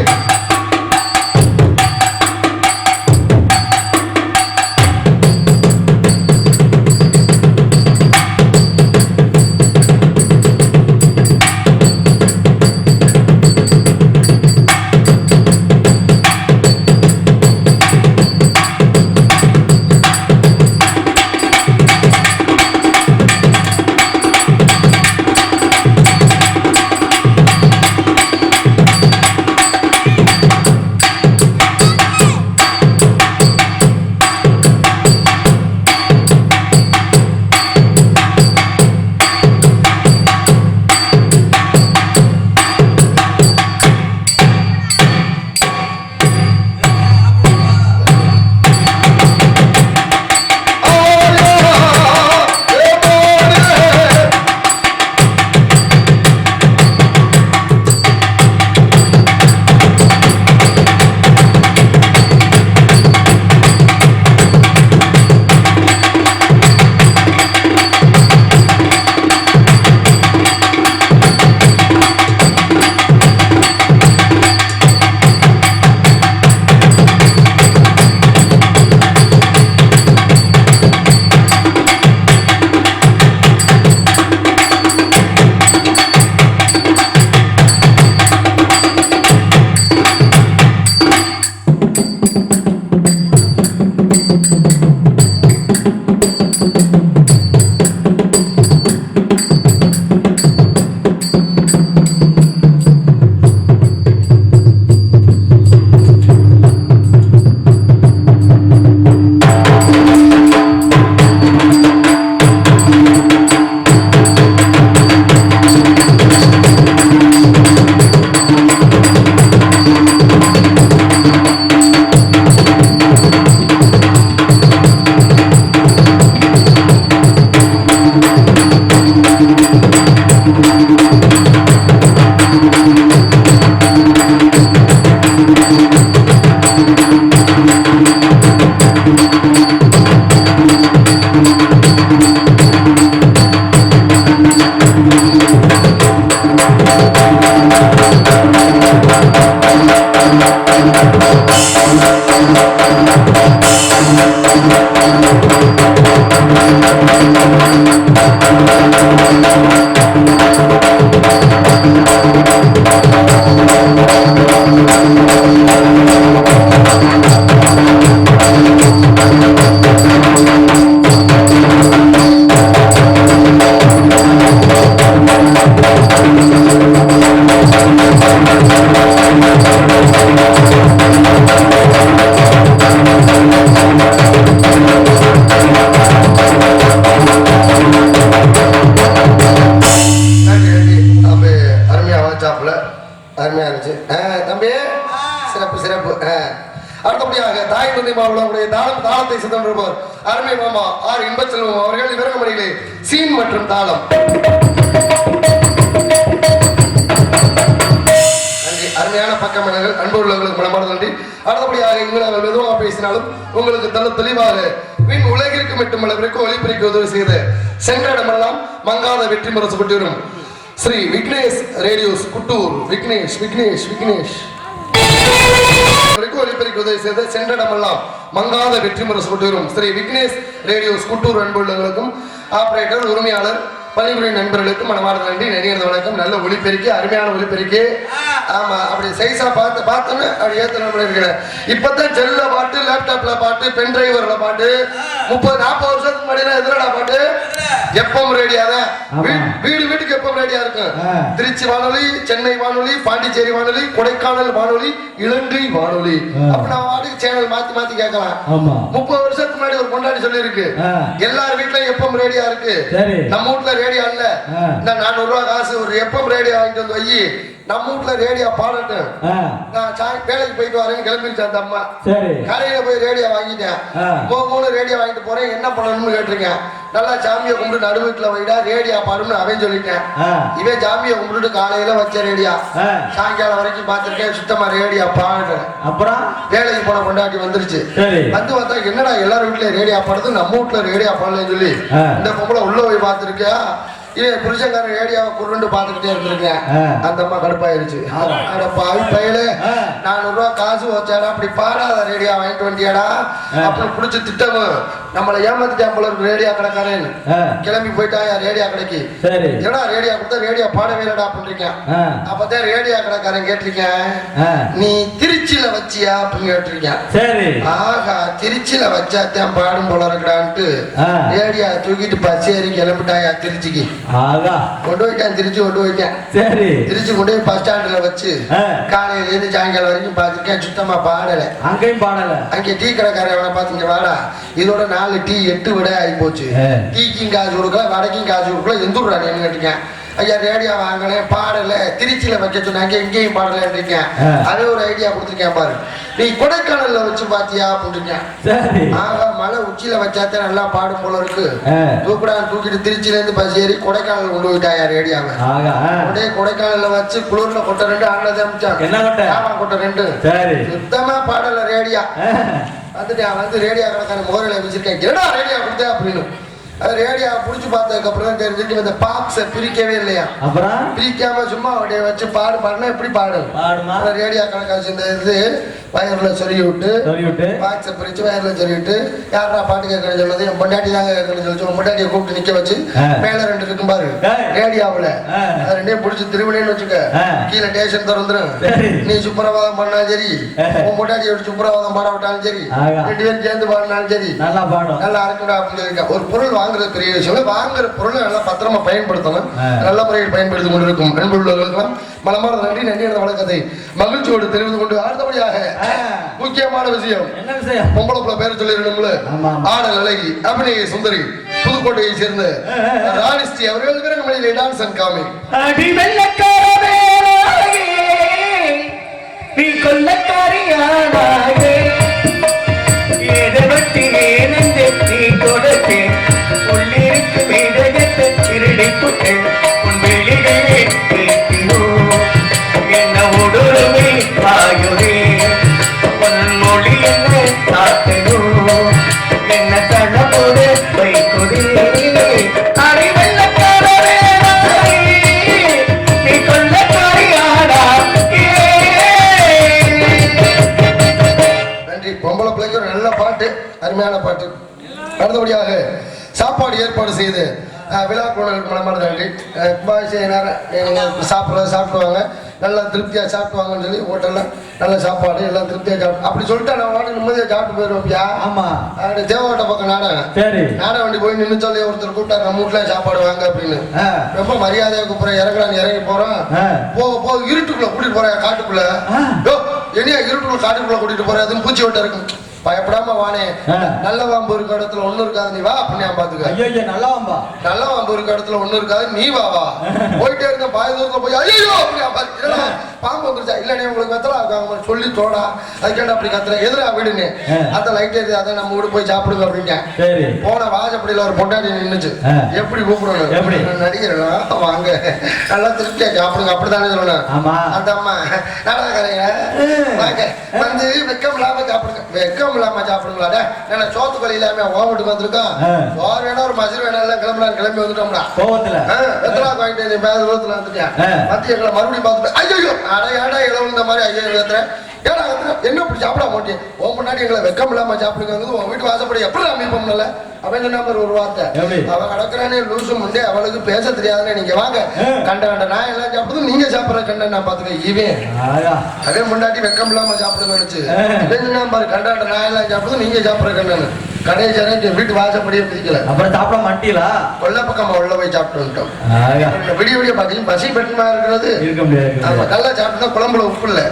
அருமையா இருந்துச்சு தம்பி, சிறப்பு சிறப்பு. அடுத்தபடியாக தாய் தந்தை மாவளுடைய தாளத்தை சித்தம் அருமை மாமா ஆர் இன்பச்செல்வம் அவர்கள் இவரக முறையிலே சீன் மற்றும் தாளம். அருமையான பக்கமேளர்கள் அன்பு உள்ளவர்களுக்கு மனமார்ந்த நன்றி. அடுத்தபடியாக இங்கிலாந்து மெதுவாக பேசினாலும் உங்களுக்கு நல்ல தெளிவாக விண் உலகிற்கு மட்டுமளவிற்கு ஒளிபெருக்க உதவி செய்த சென்ற இடமெல்லாம் மங்காத வெற்றி முரசு கொண்டிரும் ஸ்ரீ விக்னேஷ் ரேடியோஸ் குட்டூர் விக்னேஷ் ஒளிபெருக்க உதவி செய்த சென்ற இடமெல்லாம் மங்காத வெற்றி முரசு கொண்டிரும் ஸ்ரீ விக்னேஷ் ரேடியோஸ் குட்டூர் அன்பு உள்ளவர்களுக்கும் ஆபரேட்டர் உரிமையாளர் பணிபுரியும் நண்பர்களுக்கு மனமார்ந்த நன்றி. நிறைய வணக்கம். நல்ல ஒளிபெருக்கி, அருமையான ஒளிபெருக்கி. ஆமா, அப்படி சைஸா பார்த்தோன்னு அப்படி ஏத்தன இருக்கிறேன். இப்பதான் செல்ல பாட்டு, லேப்டாப்ல பாட்டு, பென் டிரைவர்ல பாட்டு, 30-40 வருஷத்துக்கு முன்னாடி எதிரடா பாட்டு எப்பம் ரேடியாதான். வீட்டுக்கு எப்பம் ரேடியா இருக்கு. திருச்சி வானொலி, சென்னை வானொலி, பாண்டிச்சேரி வானொலி, கொடைக்கானல் வானொலி, இலங்கை வானொலி. அப்ப நான் வாட்டுக்கு சேனல் மாத்தி கேட்கலாம். 30 வருஷத்துக்கு முன்னாடி ஒரு கொண்டாடி சொல்லி இருக்கு, எல்லார் வீட்லயும் எப்பம் ரேடியா இருக்கு. நம்ம வீட்டுல ரேடியோ இல்ல, 400 ரூபாய் காசு ஒரு எப்பம் ரேடியோ வாங்கிட்டு வந்து வை, நம்ம வீட்டுல ரேடியோ பாடட்டும். நான் வேலைக்கு போயிட்டு வரேன்னு கிளம்பிருச்சேன் அந்த அம்மா. கடையில போய் ரேடியோ வாங்கிட்டேன். 3 ரேடியோ வாங்கிட்டு போறேன், என்ன பண்ணணும்னு கேட்டிருக்கேன். நல்லா சாமியை கும்பிட்டு நடு வீட்டுல வைடா ரேடியோ பாடுன்னு அவன் சொல்லிட்டேன். இவன் சாமியை கும்பிட்டு காலையில வச்ச ரேடியா சாயங்காலம் வரைக்கும் பாத்திருக்கேன், சுத்தமா ரேடியோ பாடுறேன். அப்புறம் வேலைக்கு போன கொண்டாட்டி வந்துருச்சு. வந்து பார்த்தா என்னடா எல்லாரும் வீட்டுல ரேடியோ பாடுறது, நம்ம வீட்டுல ரேடியோ பாடலன்னு சொல்லி இந்த பொம்பளை உள்ள போய் பாத்திருக்கியா, இவன் புருஷங்காரன் ரேடியோவை குருண்டு பாத்துக்கிட்டே இருந்திருக்கேன். அந்த அம்மா கடுப்பாயிருச்சு. பையில 400 ரூபாய் காசு வச்சாடா, அப்படி பாடாத ரேடியோ வாங்கிட்டு வண்டியாடா அப்புறம் புடிச்சு திட்டமும் நம்மளை ஏமாத்திட்டா போல இருக்கு ரேடியோ கடைக்காரன். கிளம்பி போயிட்டான் ரேடியோ கடைக்கு. ஏடா ரேடியோ கொடுத்தா ரேடியோ பாடவே இல்லடா அப்படின்றிருக்கேன். அப்பதான் ரேடியோ கடைக்காரன் கேட்டிருக்கேன், நீ திருச்சியில வச்சியா அப்படின்னு கேட்டிருக்கேன். ஆகா, திருச்சியில வச்சாத்தான் பாடும் போல இருக்கடான்ட்டு ரேடியோ தூக்கிட்டு பச்சேரி கிளம்பிட்டாயா திருச்சிக்கு. கொண்டு போயிட்டேன், திருச்சி கொண்டு போயிட்டேன். திருச்சி கொண்டு போய் பஸ் ஸ்டாண்ட்ல வச்சு காலையில இருந்து சாயங்காலம் வரைக்கும் பாத்துருக்கேன். சுத்தமா பாடல, அங்கேயும் பாடல. அங்கே டீ கடைக்காரன் பாத்தீங்க வாடா, இதோட 4 டீ 8 விட ஆகி போச்சு. டீக்கும் காசு கொடுக்கல, வடைக்கும் காசு கொடுக்கல, எந்த ஊர் கேட்டிருக்கேன். ஐயா ரேடியோ வாங்கினேன், பாடல, திருச்சியில வைக்க சொன்னாங்க, எங்கேயும் பாடலன்னு இருக்கேன். அதே ஒரு ஐடியா கொடுத்துருக்கேன் பாரு, நீ கொடைக்கானல்ல வச்சு பாத்தியா அப்படின்னு. ஆகா, மலை உச்சியில வச்சாத்தே நல்லா பாடும் போல இருக்கு. தூக்கிட்டு திருச்சியில இருந்து பஸ் ஏறி கொடைக்கானல் கொண்டு போயிட்டாயா ரேடியோவை. உடனே கொடைக்கானல்ல வச்சு குளிர்ல கொட்டை 2 ஆனது அமைச்சாங்க. கொட்டை 2 சுத்தமா பாடல ரேடியோ. வந்து ரேடியோ கடைக்கான முகரையில வச்சிருக்கேன், என்னடா ரேடியோ கொடுத்தேன் அப்படின்னு. ரேடியோ புடிச்சு பார்த்ததுக்கு அப்புறம் தான் தெரிஞ்சுட்டு இந்த பாக்ஸை பிரிக்கவே இல்லையா. அப்புறம் பிரிக்காம சும்மா அப்படியே வச்சு பாடுனா எப்படி பாடும். ரேடியோ கணக்காச்சு இந்த இது வயர்ல சொல்லி விட்டு பாக்ஸை பிரிச்சு வயர்ல சொல்லி விட்டு யாரா பாட்டு கேட்கணும்னு சொல்லுது, என் பொண்டாட்டி தாங்க கேட்கணும்னு சொல்லி பொண்டாட்டியை கூப்பிட்டு நிக்க வச்சு மேல 2 இருக்கும் பாரு ரேடியோவுல, அது 2 பிடிச்சி திருவிழேன்னு வச்சுக்க, கீழே ஸ்டேஷன் திறந்துரும். நீ சுப்பிரவாதம் பண்ணாலும் சரி, உன் பொண்டாட்டியை விட்டு சுப்பிரவாதம் பாட விட்டாலும் சரி, 2 பேரும் சேர்ந்து பாடினாலும் சரி நல்லா இருக்குடா அப்படின்னு சொல்லியிருக்கேன். ஒரு பொருள் வாங்குறது பெரிய விஷயம், வாங்குற பொருளை நல்லா பத்திரமா பயன்படுத்தணும், நல்ல முறையில் பயன்படுத்தி கொண்டிருக்கும் நண்பர்களுக்கெல்லாம் மனமார்ந்த நன்றி. நன்றியான வழக்கத்தை மகிழ்ச்சியோடு தெரிவித்துக் கொண்டு அடுத்தபடியாக முக்கியமான விஷயம், என்ன விஷயம்? பொம்பளை புள்ள பேரை சொல்லிடணும்ல, ஆடல் அழகி அபிநய சுந்தரி புதுக்கோட்டையை சேர்ந்த ராணிஸ்ரீ அவர்கள் வீரமணியிலே டான்ஸ் அண்ட் காமி. நீ கொல்லக்காரியானாயே நீ கொடுத்தே உள்ளிருக்கு மீதகத்தை திருடி புட்டு உன் வெளிகளே என்ன உடுருமே ஆயுரே உன் மொழி என்ன காத்தனோ என்ன தனப்போடு வைக்குதே அறிவெல்லக்காரவே நீ கொல்லக்காரியானா ஏற்பாடு செய்து விழா கோணலுக்கு மனமார்ந்த நன்றி. சாப்பிடுவாங்க நல்லா திருப்தியாக சாப்பிடுவாங்கன்னு சொல்லி ஹோட்டலில் நல்ல சாப்பாடு எல்லாம் திருப்தியாக சாப்பிடு அப்படி சொல்லிட்டு நான் வாங்க நிம்மதியாக சாப்பிட்டு போயிடுவோம்யா. ஆமாம், தேவகோட்டை பக்கம் நாடகம் சரி நாடகம் வண்டி போய் நின்று சொல்லி ஒருத்தர் கூப்பிட்டாரு நம்ம வீட்டில் சாப்பாடு வாங்க அப்படின்னு. ரொம்ப மரியாதையாக கூப்பிட்றேன், இறங்கலான்னு இறங்கி போகிறோம். போக போக இருட்டுக்குள்ள கூட்டிட்டு போறேன், காட்டுக்குள்ள என்னையா இருட்டுக்குள்ள காட்டுக்குள்ள கூட்டிட்டு போறேன், அதுவும் பூச்சி வட்டம் இருக்கும். பயப்படாம வானே, நல்ல வாம்பு இருக்க இடத்துல ஒண்ணு இருக்காது, நீ வா அப்படின்னு பாத்துக்க. ஐயோ நல்ல வாம்பா, நல்ல வாம்பு இருக்க இடத்துல ஒண்ணு இருக்காது, நீ வா வா. போயிட்டே இருக்க பாய தூரத்துல போய் ஐயோ அப்படியா பாம்பு வந்துருச்சா இல்லனே உங்களுக்கு வெத்தலா இருக்காங்க சொல்லி தோடா அதுக்கேண்டா அப்படி கத்துற எதிரா வீடுன்னு அந்த லைட் ஏறி அதை நம்ம வீடு போய் சாப்பிடுங்க அப்படின்ட்டேன். போன வாசப்படியில ஒரு பொண்டாட்டி நின்னுச்சு, எப்படி கூப்பிடணும் நடிகர்களா வாங்க நல்லா திருப்தியா சாப்பிடுங்க அப்படித்தானே சொல்லணும். அந்த அம்மா நாடகக்காரங்க வாங்க வந்து வெக்கம் இல்லாம சாப்பிடுங்க, வெக்கம் இல்லாம சாப்பிடுங்களா நான் சோத்து கொலை இல்லாம ஓவட்டுக்கு வந்திருக்கோம், சோறு வேணா ஒரு மசிறு வேணா எல்லாம் கிளம்பி வந்துட்டோம்னா வெத்தலா வாங்கிட்டு மேல தூரத்துல வந்துட்டேன். மத்திய எங்களை மறுபடியும் பார்த்துட்டு ஐயோ அடையாடா இளவு இந்த மாதிரி ஐயோ ஏத்துறேன் ஏடா என்ன இப்படி சாப்பிட மாட்டேன் உன் முன்னாடி எங்களை வெக்கம் இல்லாம சாப்பிடுங்க உன் வீட்டு வாசப்படி எப்படி அமைப்போம்ல அவன் சொன்ன மாதிரி ஒரு வார்த்தை. அவன் கிடக்குறானே லூசு முண்டே அவளுக்கு பேச தெரியாதுன்னு நீங்க வாங்க கண்ட கண்ட நான் எல்லாம் சாப்பிடுறது நீங்க சாப்பிடுற கண்ட நான் பாத்துக்க இவன் அதே முன்னாடி வெக்கம் இல்லாம சாப்பிடுங்க நினைச்சு இவன் பாரு கண்ட கண்ட நான் எல்லாம் சாப்பிடுறது நீங்க சாப்பிடுற கண்ணு கடைசி வீட்டு வாசப்படியே பிடிக்கல. அப்புறம் சாப்பிட மாட்டீங்களா கொல்ல பக்கம் உள்ள போய் சாப்பிட்டு வந்துட்டோம். விடிய விடிய பாத்தீங்கன்னா பசி பட்டிமா இருக்கிறது நல்லா சாப்பிட்டா குழம்புல உப்பு இல்ல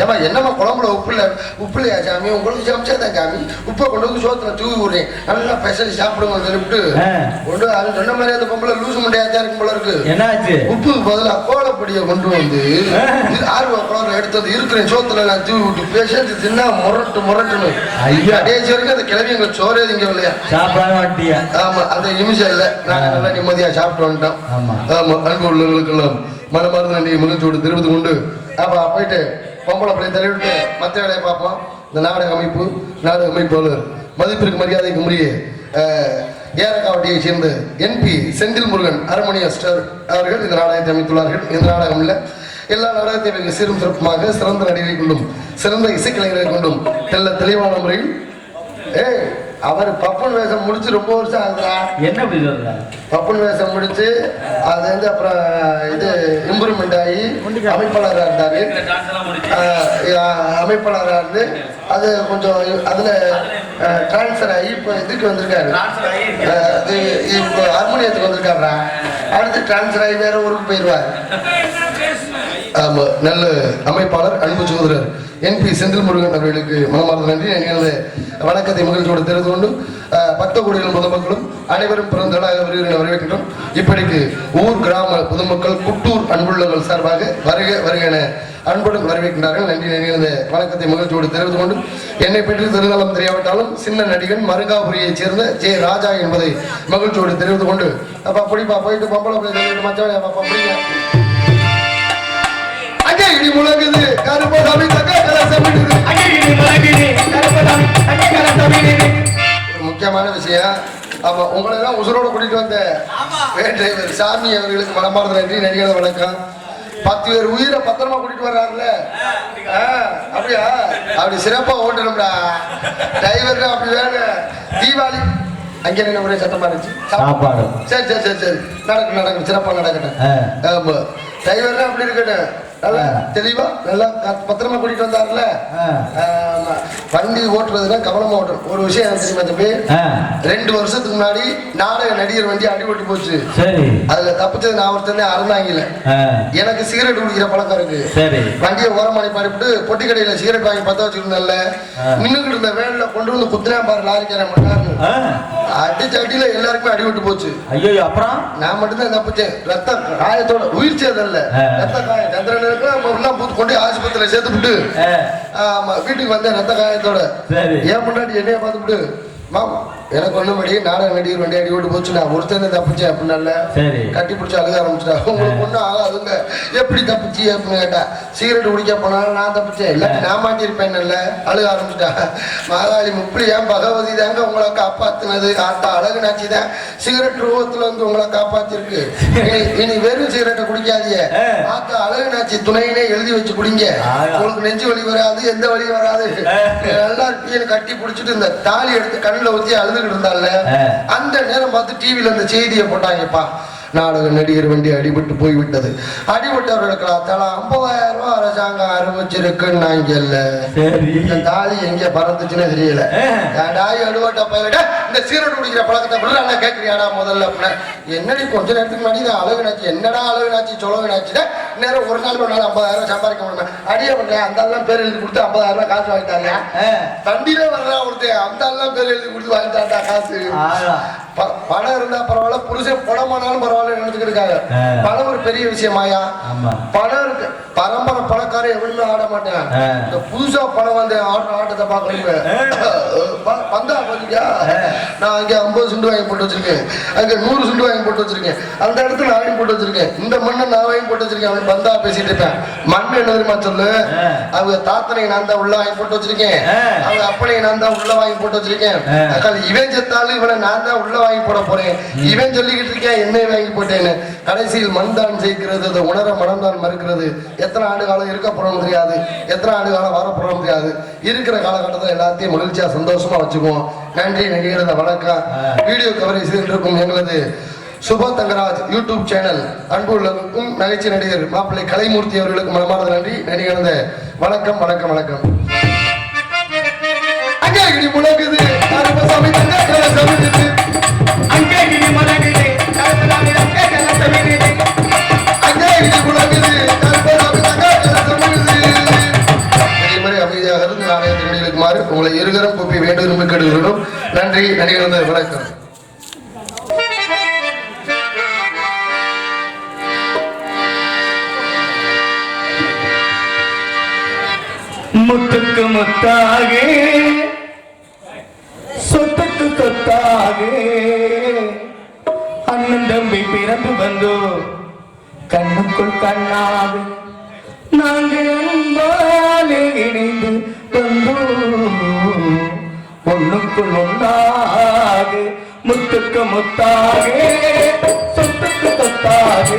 ஏமா என்னமா குழம்புல உப்பு இல்ல உப்பு இல்லையா சாமி உங்களுக்கு சமைச்சாதான் சாமி உப்பை கொண்டு வந்து சோத்துல தூவி விடுறேன் நல்லா பெசல் சாப்பிடுங்க சொல்லிவிட்டு கொண்டு அது சொன்ன மாதிரி அந்த பொம்பளை லூசு முண்டையாச்சா இருக்கும் போல இருக்கு. உப்புக்கு பதிலா கோலப்படியை கொண்டு வந்து ஆர்வ குழந்தை எடுத்தது இருக்கிறேன் சோத்துல நான் தூவி விட்டு பேச தின்னா முரட்டுன்னு கடைசி வரைக்கும் அந்த கிளவி எங்க சோறு இங்க இல்லையா சாப்பிடாம மாட்டியா. ஆமா அந்த நிமிஷம் இல்ல நாங்க நல்லா நிம்மதியா சாப்பிட்டு வந்துட்டோம். ஆமா அன்பு உள்ளவர்களுக்கெல்லாம் மனமார்ந்த நன்றி மகிழ்ச்சியோடு தெரிவித்து கொண்டு அப்ப போயிட்டு பொம்பளை பிள்ளை தள்ளிவிட்டு மற்ற வேலையை பார்ப்போம். இந்த நாடக அமைப்பாளர் மதிப்பிற்கு மரியாதைக்கு முறைய ஏரக்காவட்டியை சேர்ந்த என்பி செந்தில் முருகன் அரண்மனை ஸ்டார் அவர்கள் இந்த நாடகத்தை அமைத்துள்ளார்கள். இந்த நாடகம் இல்ல எல்லா நாடகத்தையும் சீரும் சிறப்புமாக சிறந்த நடிகரை கொண்டும் சிறந்த இசைக்கலைஞரை கொண்டும் தெளிவான முறையில் அவர் பப்பன் வேஷம் முடிச்சு ரொம்ப வருஷம் ஆகுதுடா. என்ன பப்பன் வேஷம் முடிச்சு அது வந்து அப்புறம் இது இம்ப்ரூவ்மெண்ட் ஆகி அமைப்பாளராக இருந்தாரு. அமைப்பாளராக இருந்து அது கொஞ்சம் அதுல டிரான்ஸ்ஃபர் ஆகி இப்போ இதுக்கு வந்திருக்காரு, இப்போ ஹார்மோனியத்துக்கு வந்திருக்காருடா. அடுத்து டிரான்ஸ்ஃபர் ஆகி வேற ஊருக்கு போயிடுவார். ஆமா நல்ல அமைப்பாளர் அன்பு சகோதரர் என்பி செந்தில் முருகன் அவர்களுக்கு மனமார்ந்த நன்றி. எங்களது வணக்கத்தை மகிழ்ச்சியோடு தெரிந்து கொண்டு பக்த கோடிகள் பொதுமக்களும் அனைவரும் பிறந்தளாக வரவேற்கின்றோம். இப்படிக்கு ஊர் கிராம பொதுமக்கள் குட்டூர் அன்புள்ளங்கள் சார்பாக வருக வருக என அன்புடன் வரவேற்கின்றார்கள். நன்றி. எங்களது வணக்கத்தை மகிழ்ச்சியோடு தெரிந்து கொண்டு என்னை பற்றி திருநலம் தெரியாவிட்டாலும் சின்ன நடிகன் மருங்காபுரியைச் சேர்ந்த ஜே ராஜா என்பதை மகிழ்ச்சியோடு தெரிந்து கொண்டு அப்பா பிடிப்பா போயிட்டு பம்பளை மச்சவனே பாப்பா பிடிங்க இடி முழங்குது கருப்பசாமி முக்கியமான விஷயம். ஆமா உங்களை எல்லாம் உசுரோட கூட்டிட்டு வந்த டிரைவர் சாமி அவர்களுக்கு மனமார்ந்த நன்றி. நடிகர் வணக்கம். 10 பேர் உயிரை பத்திரமா கூட்டிட்டு வர்றாருல அப்படியா அப்படி சிறப்பா ஓட்டணும்டா டிரைவர் அப்படி வேணும். தீபாவளி அங்கே என்ன ஒரே சத்தமா இருந்துச்சு சாப்பாடு சரி சரி சரி சரி நடக்கும் சிறப்பா நடக்கட்டும். ஆமா டிரைவர் அப்படி இருக்கட்டும் நல்லா தெளிவா நல்லா பத்திரமா கூட்டிட்டு வந்தாருல. வண்டி ஓட்டுறதுன்னா கவனமா ஓட்டுறோம். ஒரு விஷயம் எனக்கு தெரியுமா தம்பி, 2 வருஷத்துக்கு முன்னாடி நாடக நடிகர் வண்டி அடிபட்டு போச்சு. அதுல தப்பிச்சது நான் ஒருத்தனே அறந்தாங்கல. எனக்கு சிகரெட் குடிக்கிற பழக்கம் இருக்கு. வண்டியை ஓரமானி பாடிவிட்டு பொட்டி கடையில சிகரெட் வாங்கி பத்த வச்சிருந்தேன்ல நின்னுக்கிட்டு இருந்த வேன்ல கொண்டு வந்து குத்துனா பாரு லாரிக்காரன் பண்ணாரு. அடிச்ச அடியில எல்லாருக்குமே அடிபட்டு போச்சு. ஐயோ அப்புறம் நான் மட்டும்தான் தப்பிச்சேன். ரத்த காயத்தோட உயிர் சேதல்ல ரத்த காயம் சந்திரன் கொண்டு ஆஸ்பத்திரியில சேர்த்துட்டு வீட்டுக்கு வந்தேன் ரத்த காயத்தோட. ஏன் முன்னாடி என்னைய பார்த்துட்டு மாமா எனக்கு ஒண்ணுபடி நாடக நடிகர் வண்டி அடி ஓட்டு போச்சு நான் ஒருத்தனை தப்பிச்சேன் அப்படின்னால கட்டி பிடிச்சி அழுக ஆரம்பிச்சிட்டா. உங்களுக்கு ஒன்றும் ஆகாதுங்க எப்படி தப்பிச்சு அப்படின்னு கேட்டா சிகரெட் குடிக்க போனாலும் நான் தப்பிச்சேன் இல்லாட்டி நான் மாட்டியிருப்பேன் அழுக ஆரம்பிச்சிட்டா. மாதாளி முப்படி ஏன் பகவதி தாங்க உங்களை காப்பாத்தினது ஆட்டா அழகு நாச்சி தான் சிகரெட் ரூபத்துல வந்து உங்களை காப்பாத்திருக்கு. இனி வெறும் சிகரெட்டை குடிக்காதீங்க ஆத்தா அழகு நாச்சி துணையினே எழுதி வச்சு குடிங்க. உங்களுக்கு நெஞ்சு வலி வராது எந்த வலியும் வராது. எல்லாரும் கட்டி பிடிச்சிட்டு இந்த தாலி எடுத்து கண்ணில் ஊற்றி அழுது அழுதுகிட்டு இருந்தால அந்த நேரம் பார்த்து டிவில அந்த செய்தியை போட்டாங்கப்பா. நாடக நடிகர் வண்டி அடிபட்டு போய்விட்டது. அடிபட்டவர்களுக்கு தலா 50,000 ரூபாய் அரசாங்கம் அறிவிச்சிருக்குன்னாங்கல்ல. இந்த தாலி எங்க பறந்துச்சுன்னு தெரியல. டாய் அடிபட்ட பயிரிட இந்த சீரட் குடிக்கிற பழக்கத்தை விட கேட்கிறியாடா முதல்ல அப்படின்னா என்னடி கொஞ்ச நேரத்துக்கு முன்னாடி நான் அழகுனாச்சு என்னடா அழகுனாச்சு சொலகுனாச்சுன்னா நேரம் ஒரு நாள் 50,000 சம்பாதிக்க முடியும். அடிய பண்ணேன் அந்த எல்லாம் பேர் எழுதி கொடுத்து 50,000 ரூபாய் காசு வாங்கிட்டாங்க. தண்டியில வரா கொடுத்து அந்த எல்லாம் பேர் எழுதி கொடுத்து வாங்கிட்டாண்டா காசு. பணம் இருந்தா பரவாயில்ல, புருஷன் பணமானாலும் பரவாயில்ல நினைச்சுக்கிட்டு இருக்காங்க. பணம் ஒரு பெரிய விஷயமாயா? பணம் இருக்கு, பரம்பரை பணக்காரன் எவனுமே ஆட மாட்டேன். இந்த புதுசா பணம் வந்து ஆடுற ஆட்டத்தை பாக்கணுங்க. வந்தா பாத்தீங்க, நான் அங்க 50 சுண்டு வாங்கி போட்டு வச்சிருக்கேன், அங்க 100 சுண்டு வாங்கி போட்டு வச்சிருக்கேன், அந்த இடத்துல நான் வாங்கி போட்டு வச்சிருக்கேன், இந்த மண்ணை நான் வாங்கி போட்டு வச்சிருக்கேன். அவன் பந்தா பேசிட்டு இருப்பேன். மண் என்ன தெரியுமா சொல்லு? அவங்க தாத்தனை நான் தான் உள்ள வாங்கி போட்டு வச்சிருக்கேன், அவங்க அப்பனை நான் தான் உள்ள வாங்கி போட்டு வச்சிருக்கேன். இவன் செத்தாலும் இவனை நான் தான் உள்ள வாங்கி போட போறேன். இவன் சொல்லிக்கிட்டு இருக்கேன் என்னை வாங்கி போட்டேன்னு. கடைசியில் மண் தான் சேர்க்கிறது, அதை உணர மனம் தான் மறுக்கிறது. எத்தனை ஆண்டு காலம் இருக்க போறோம் தெரியாது, எத்தனை ஆண்டு காலம் வர போறோம் தெரியாது. இருக்கிற காலகட்டத்தில் எல்லாத்தையும் மகிழ்ச்சியா சந்தோஷமா வச்சுக்குவோம். நன்றி நடிகரத வணக்கம். வீடியோ கவரேஜ் இருக்கும் எங்களது சுபா தங்கராஜ் யூடியூப் சேனல் அன்பு உள்ளவர்களுக்கும் நகைச்சுவை நடிகர் மாப்பிள்ளை கலைமூர்த்தி அவர்களுக்கு மனமார்ந்த நன்றி. நடிகரத வணக்கம் வணக்கம் வணக்கம். அங்கே முழங்குது அருமசாமி தங்க சமைக்குது, அங்கே முழங்குது கருப்பசாமி தங்க சமைக்குது, அங்கே முழங்குது கருப்பசாமி தங்க சமைக்குது. இதே மாதிரி அமைதியாக இருந்து நாணயத்தின் நடிகளுக்குமாறு உங்களை இருகரம் கூப்பி வேண்டும் கேட்டுக்கிறோம். நன்றி நடிகரத வணக்கம். முத்துக்கு முத்தாக சொத்துக்கு சொத்தாக அண்ணன் தம்பி பிறந்து வந்தோ கண்ணுக்குள் கண்ணாக நாங்கள் அன்பாலே இணைந்து வந்தோ ஒண்ணுக்குள் ஒன்றாக. முத்துக்கு முத்தாக சொத்துக்கு சொத்தாக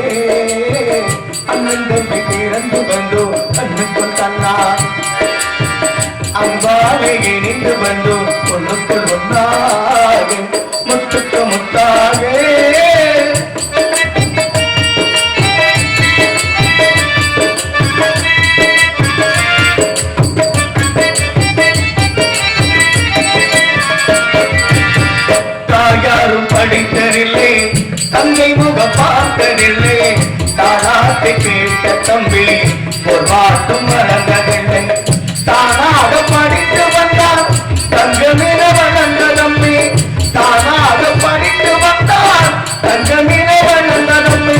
அண்ணன் தம்பி பிறந்து வந்தோ கண்ணுக்குள் கண்ணாக அன்பாலே இணைந்து வந்து ஒன்றுக்குள் ஒன்றாக. முத்துக்கு முத்தாக தாயாரும் படித்ததில்லை, தங்கை முக பார்த்ததில்லை, தாராத்தை கேட்ட தம்பி ஒரு வாட்டும் வழங்கவில்லை. தானாக படித்து வந்தார் தங்கமின வளர்ந்த தம்பி, தானாக படித்து வந்தார் தங்கமின வளர்ந்த தம்பி.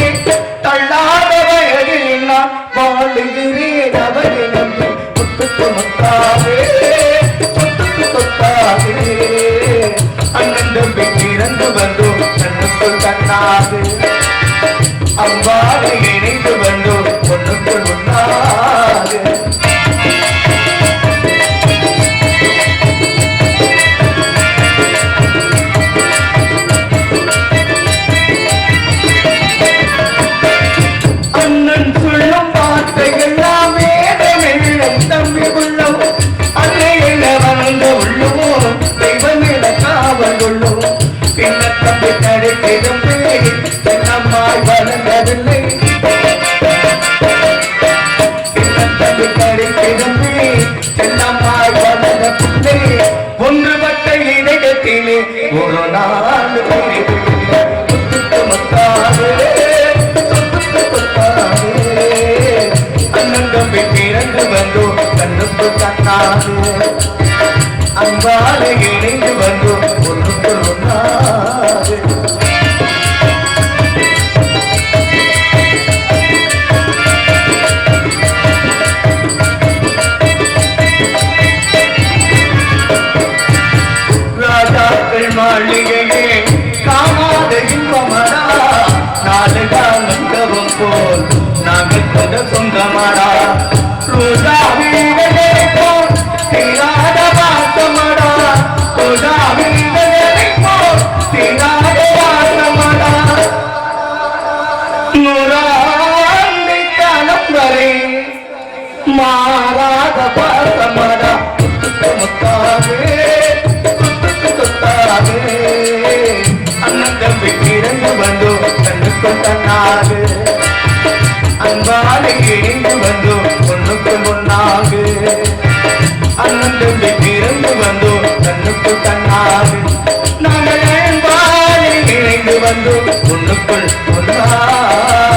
தள்ளாத வயதில் நான் வாழுகிறேன் அவரை நம்பி. முத்துக்கு முத்தாவே சொத்துக்கு சொத்தாவே அண்ணன் தம்பி இறந்து வந்தோ கண்ணுக்குள் கண்ணாது அவ்வாறு இணைந்து வந்தோ ஒன்றுக்குள் ஒன்றாது. அண்ணன் சொல்லும் வார்த்தைகள் எல்லாமே வெள்ளம் தம்பி உள்ளம், அன்னையில வந்த உள்ளமோ தெய்வமில காவல் உள்ளோம். பின்ன தம்பி கிடைக்கும் நம்மாய் வளர்ந்ததில்லை, பின்ன தம்பி கிடைக்கும் வந்தோம் கண்ணுக்குள் தன்னாக அன்பாலே இணைந்து வந்தோம் ஒண்ணுக்குள் ஒன்னாக அண்ணன் தம்பி பிறந்து வந்தோம் கண்ணுக்குள் தன்னாக நாங்கள் அன்பாலே இணைந்து வந்தோம் ஒண்ணுக்குள் ஒன்னாக